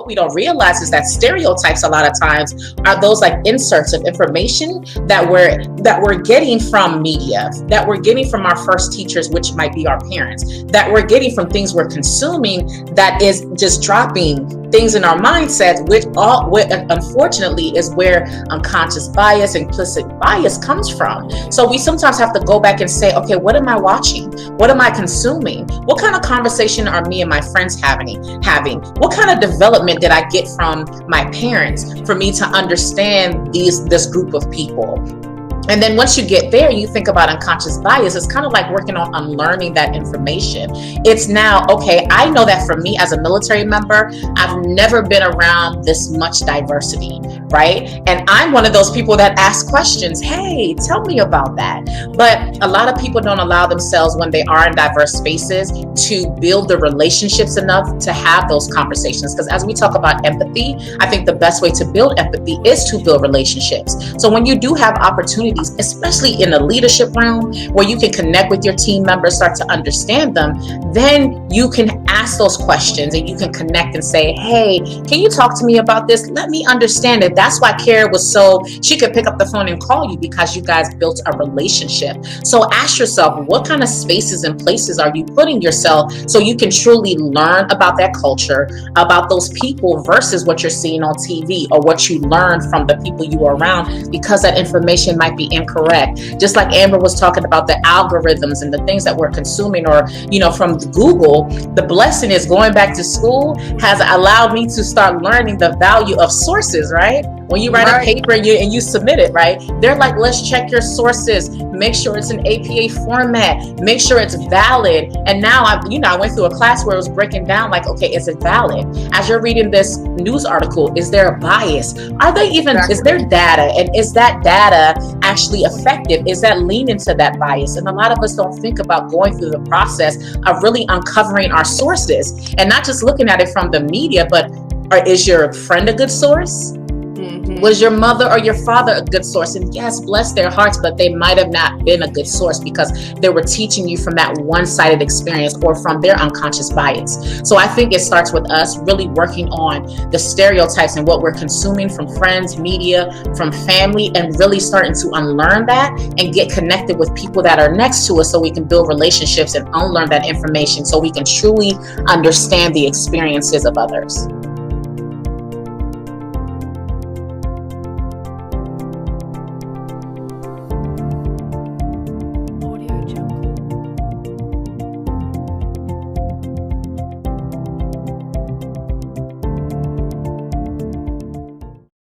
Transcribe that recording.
we don't realize is that stereotypes a lot of times are those like inserts of information that we're getting from media, that we're getting from our first teachers, which might be our parents, that we're getting from things we're consuming, that is just dropping things in our mindset, which unfortunately is where unconscious bias, implicit bias comes from. So we sometimes have to go back and say, okay, what am I watching? What am I consuming? What kind of conversation are me and my friends having? What kind of development did I get from my parents for me to understand this group of people? And then once you get there, you think about unconscious bias. It's kind of like working on unlearning that information. It's now, okay, I know that for me as a military member, I've never been around this much diversity, right? And I'm one of those people that ask questions. Hey, tell me about that. But a lot of people don't allow themselves when they are in diverse spaces to build the relationships enough to have those conversations. Because as we talk about empathy, I think the best way to build empathy is to build relationships. So when you do have opportunities, especially in the leadership realm where you can connect with your team members, start to understand them, then you can ask those questions and you can connect and say, hey, can you talk to me about this? Let me understand it. That's why Kara was she could pick up the phone and call you, because you guys built a relationship. So ask yourself, what kind of spaces and places are you putting yourself so you can truly learn about that culture, about those people, versus what you're seeing on TV or what you learned from the people you are around, because that information might be incorrect. Just like Amber was talking about the algorithms and the things that we're consuming, or from Google. The blessing is going back to school has allowed me to start learning the value of sources, right? When you write a paper and you submit it, right? They're like, let's check your sources. Make sure it's in APA format. Make sure it's valid. And now I went through a class where it was breaking down like, okay, is it valid? As you're reading this news article, is there a bias? Is there data? And is that data actually effective? Is that leaning to that bias? And a lot of us don't think about going through the process of really uncovering our sources and not just looking at it from the media, but is your friend a good source? Was your mother or your father a good source? And yes, bless their hearts, but they might have not been a good source because they were teaching you from that one-sided experience or from their unconscious bias. So I think it starts with us really working on the stereotypes and what we're consuming from friends, media, from family, and really starting to unlearn that and get connected with people that are next to us so we can build relationships and unlearn that information so we can truly understand the experiences of others.